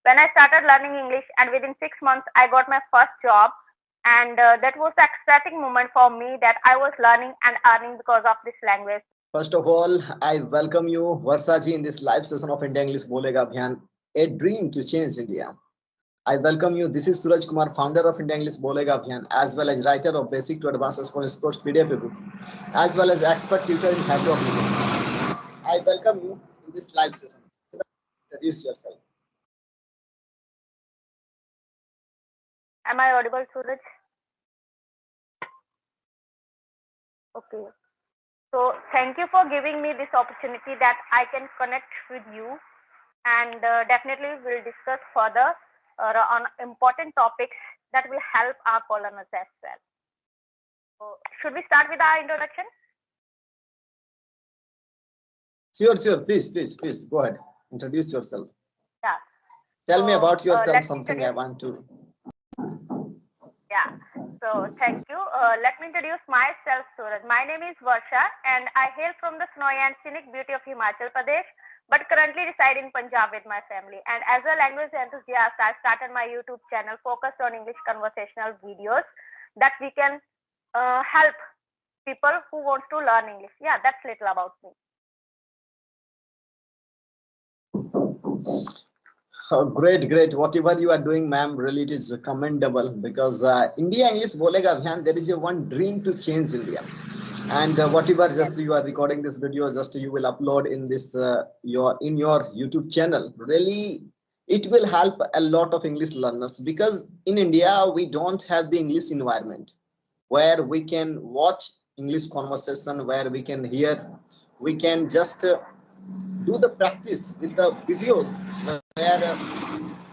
when I started learning English, and within 6 months, I got my first job. And that was the exciting moment for me that I was learning and earning because of this language. First of all, I welcome you, Varsaji, in this live session of India English bolega Abhiyan, a dream to change India. I welcome you. This is Suraj Kumar, founder of India English bolega Abhiyan, as well as writer of Basic to Advanced Sports PDF book, as well as expert tutor in habit of living. I welcome you in this live session. Sir, introduce yourself. Am I audible, Suraj? Okay. So thank you for giving me this opportunity that I can connect with you, and definitely we'll discuss further on important topics that will help our coloners as well. So should we start with our introduction? Sure. Please go ahead. Introduce yourself. Yeah. Tell me So about yourself. let me Something I introduce. want to. Yeah. So thank you. Let me introduce myself, Suraj. My name is Varsha, and I hail from the snowy and scenic beauty of Himachal Pradesh, but currently reside in Punjab with my family. And as a language enthusiast, I started my YouTube channel focused on English conversational videos that we can help people who want to learn English. Yeah, that's little about me. Oh, great. Whatever you are doing, ma'am, really it is commendable because India English bolega Abhiyan, there is a one dream to change India. And whatever Yes. just you are recording this video, just you will upload in this your YouTube channel. Really, it will help a lot of English learners because in India we don't have the English environment where we can watch English conversation, where we can hear, we can just do the practice with the videos where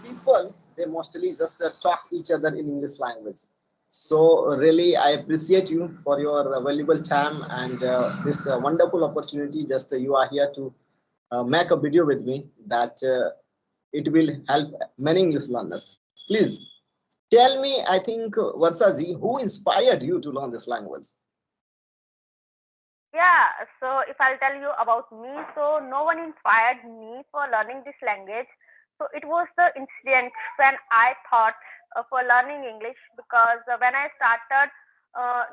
people they mostly just talk each other in English language. So really I appreciate you for your valuable time and this wonderful opportunity. Just you are here to make a video with me that it will help many English learners. Please tell me, I think, Varsaji, who inspired you to learn this language? Yeah, so if I'll tell you about me, so no one inspired me for learning this language. So it was the incident when I thought for learning English, because when I started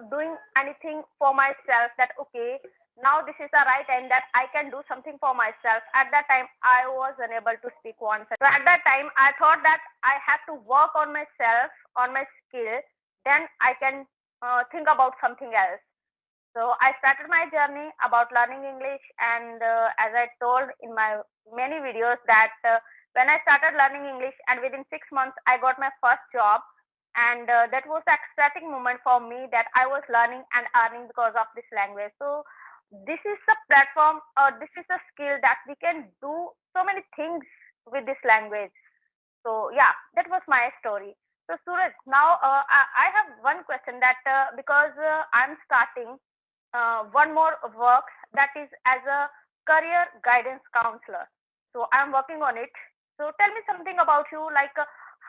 doing anything for myself, that okay, now this is the right time that I can do something for myself. At that time, I was unable to speak once. So at that time, I thought that I have to work on myself, on my skill, then I can think about something else. So I started my journey about learning English, and as I told in my many videos that when I started learning English, and within 6 months I got my first job, and that was the exciting moment for me that I was learning and earning because of this language. So this is the platform, or this is the skill that we can do so many things with this language. So yeah, that was my story. So Suraj, now I have one question that because I'm starting one more work, that is as a career guidance counselor. So I'm working on it. So tell me something about you, like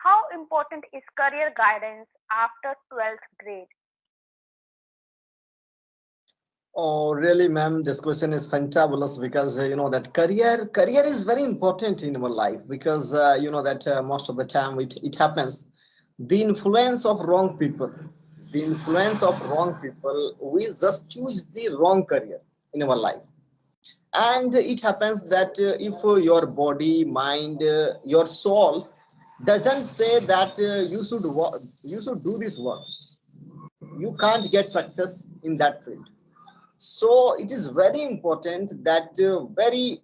how important is career guidance after 12th grade? Oh, really, ma'am, this question is fantabulous because you know that career is very important in our life because you know that most of the time it happens. The influence of wrong people, the influence of wrong people, we just choose the wrong career in our life, and it happens that if your body, mind, your soul doesn't say that you should do this work, you can't get success in that field. So it is very important that very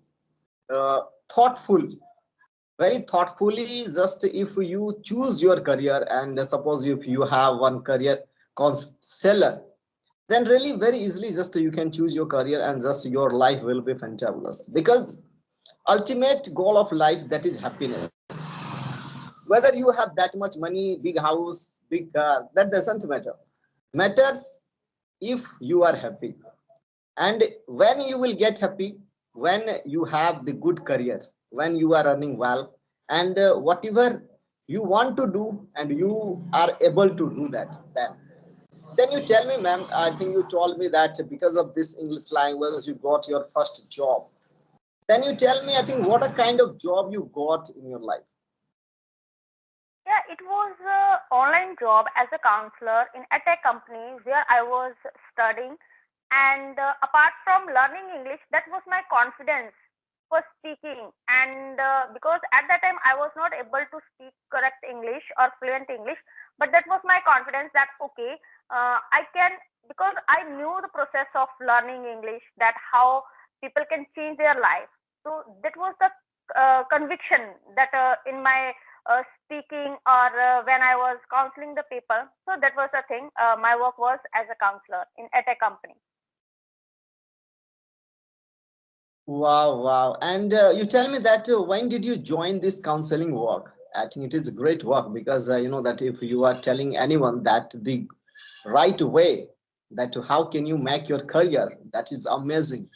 uh, thoughtful very thoughtfully, just if you choose your career, and suppose if you have one career counselor, then really very easily just you can choose your career and just your life will be fantabulous because ultimate goal of life, that is happiness. Whether you have that much money, big house, big car, that doesn't matter. Matters if you are happy. And when you will get happy, when you have the good career, when you are earning well, and whatever you want to do and you are able to do that, then you tell me, ma'am, I think you told me that because of this English language you got your first job. Then you tell me, I think, what a kind of job you got in your life. it was an online job as a counselor in a tech company where I was studying. And apart from learning English, that was my confidence for speaking. And because at that time I was not able to speak correct English or fluent English, but that was my confidence that okay, I can, because I knew the process of learning English, that how people can change their life. So that was the conviction that in my speaking or when I was counseling the people. So that was the thing. My work was as a counselor in at a company. Wow, wow. And you tell me that when did you join this counseling work? I think it is great work because that if you are telling anyone that the right way, that how can you make your career, that is amazing.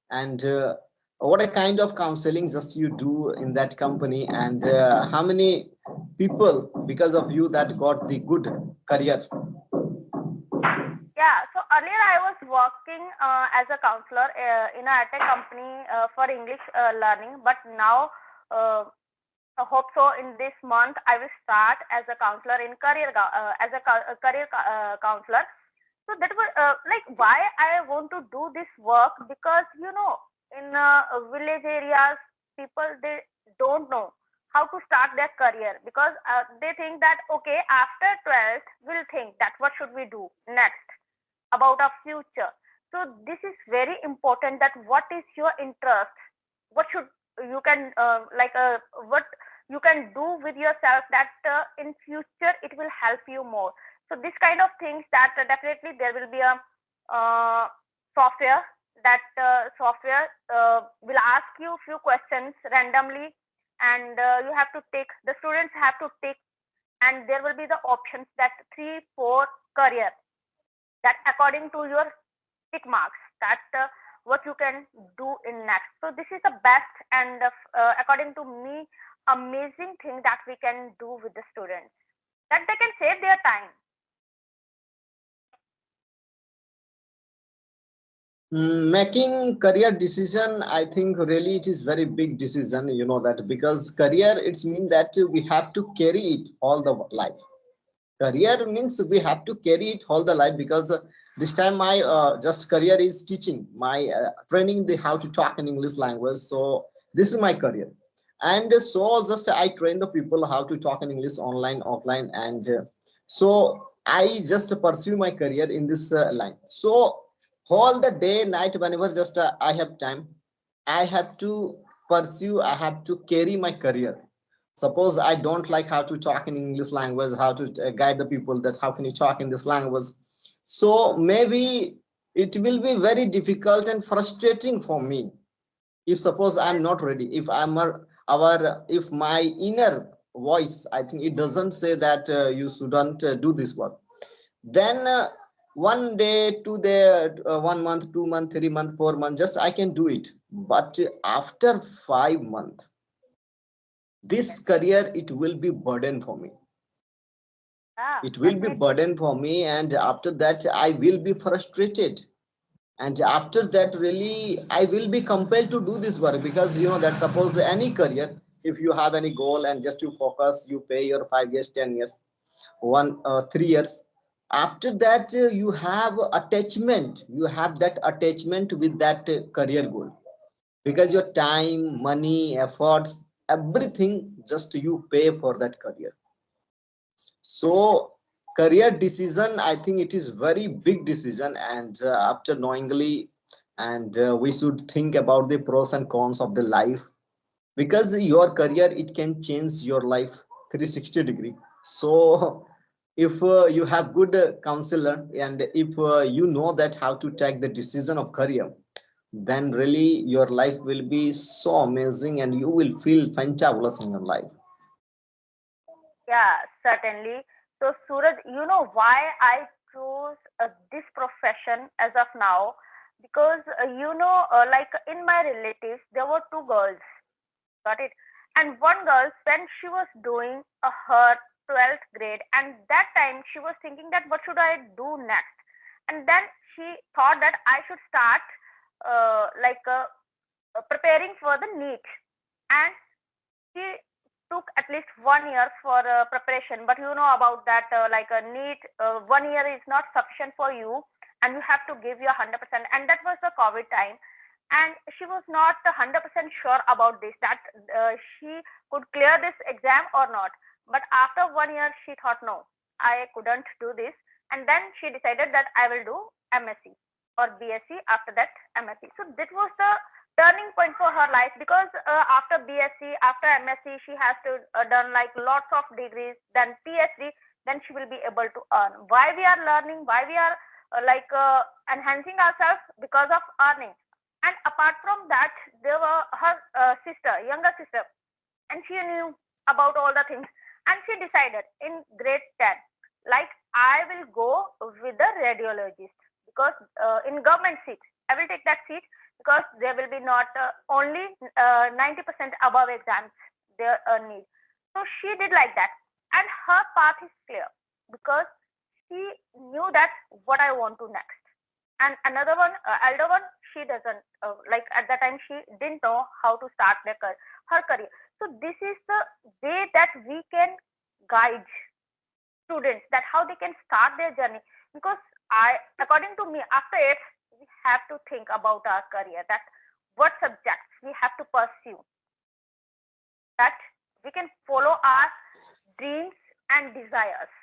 And what a kind of counseling just you do in that company, and how many people because of you that got the good career. Yeah, so earlier I was working as a counselor in a tech company for English learning, but now I hope so in this month I will start as a counselor in as a career counselor. So that was like why I want to do this work, because in village areas people they don't know how to start their career, because they think that okay, after 12th we'll think that what should we do next about our future. So this is very important, that what is your interest, what should you can what you can do with yourself, that in future it will help you more. So this kind of things, that definitely there will be a uh, software, that software will ask you few questions randomly, and you have to take, the students have to take, and there will be the options that 3 4 career, that according to your tick marks, that what you can do in next. So this is the best and according to me amazing thing that we can do with the students, that they can save their time. Making career decision, I think really it is very big decision, that because career it's mean that we have to carry it all the life. Career means we have to carry it all the life, because this time my just career is teaching, my training the how to talk in English language. So this is my career, and so just I train the people how to talk in English online offline, and so I just pursue my career in this line. So all the day night whenever just I have time, I have to pursue, I have to carry my career. Suppose I don't like how to talk in English language, how to guide the people that how can you talk in this language. So maybe it will be very difficult and frustrating for me if suppose I'm Yes. not ready, if I'm our if my inner voice, I think it doesn't say that you shouldn't do this work, then one day, 2 day, 1 month, 2 month, 3 month, 4 month, just I can do it. But after 5 months, this Yes. career it will be burden for me. Yeah, It will be definitely. burden for me, and after that I will be frustrated. And after that, really, I will be compelled to do this work, because that suppose any career, if you have any goal and just you focus, you pay your 5 years, 10 years, 3 years. After that, you have attachment. You have that attachment with that career goal, because your time, money, efforts, everything, just you pay for that career. So career decision, I think it is very big decision, and after knowingly, and we should think about the pros and cons of the life, because your career it can change your life 360-degree. So if you have good counselor, and if you know that how to take the decision of career, then really your life will be so amazing and you will feel fantabulous in your life. Yeah, certainly. So, Suraj, you know why I chose this profession as of now? Because, like in my relatives, there were two girls, got it? And one girl, when she was doing her 12th grade, and that time she was thinking that what should I do next? And then she thought that I should start preparing for the NEET. And she took at least 1 year for preparation. But you know about that, like a NEET, 1 year is not sufficient for you, and you have to give your 100%. And that was the COVID time, and she was not 100% sure about this, that she could clear this exam or not. But after 1 year, she thought, no, I couldn't do this, and then she decided that I will do MSc or BSc. After that, MSc. So that was the turning point for her life, because after BSc, after MSc, she has to done like lots of degrees, then PhD, then she will be able to earn. Why we are learning? Why we are enhancing ourselves? Because of earning. And apart from that, there were her sister, younger sister, and she knew about all the things, and she decided in grade 10, like, I will go with the radiologist, because in government seat I will take that seat, because there will be not only 90% above exams there need. So she did like that, and her path is clear, because she knew that what I want to next. And another one, elder one, she doesn't like, at that time she didn't know how to start her career. So this is the way that we can guide students, that how they can start their journey. Because I, according to me, after it, we have to think about our career, that what subjects we have to pursue, that we can follow our dreams and desires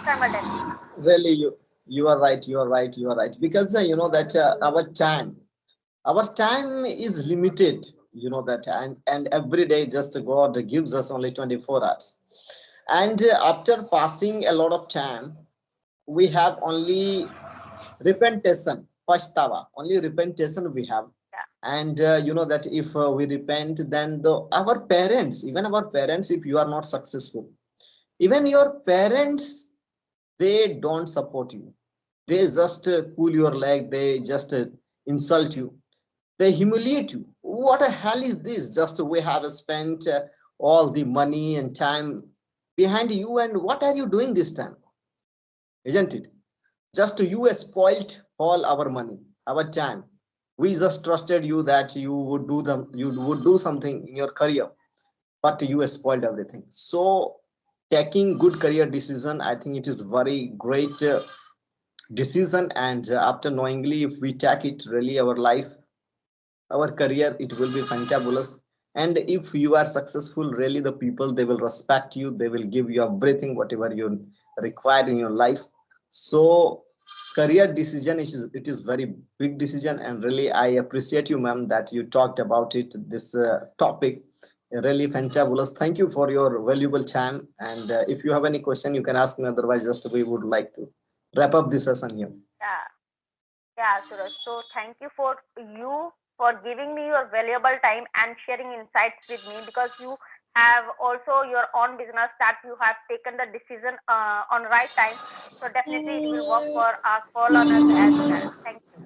simultaneously. Really, you are right. You are right. You are right. Because that our time is limited. You know that, and every day just God gives us only 24 hours. And after passing a lot of time, we have only repentation, pastava, only repentation we have. Yeah, And that if we repent, then our parents, even our parents, if you are not successful, even your parents, they don't support you. They just pull your leg, they just insult you, they humiliate you. What the hell is this? Just we have spent all the money and time behind you, and what are you doing this time? Isn't it? Just you spoiled all our money, our time. We just trusted you that you would do something in your career, but you spoiled everything. So taking good career decision, I think it is very great decision. And after knowingly, if we take it, really our life, our career, it will be fantabulous. And if you are successful, really the people, they will respect you, they will give you everything whatever you require in your life. So career decision is, it is very big decision. And really I appreciate you, ma'am, that you talked about it, this topic, really fantabulous. Thank you for your valuable time. And if you have any question, you can ask me, otherwise just we would like to wrap up this session here. yeah. Yeah, Suraj. So thank you for giving me your valuable time and sharing insights with me, because you have also your own business, that you have taken the decision on right time. So definitely it will work for our learners as well. Thank you.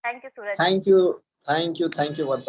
Thank you, Suraj. Thank you, thank you, thank you, Vatsal.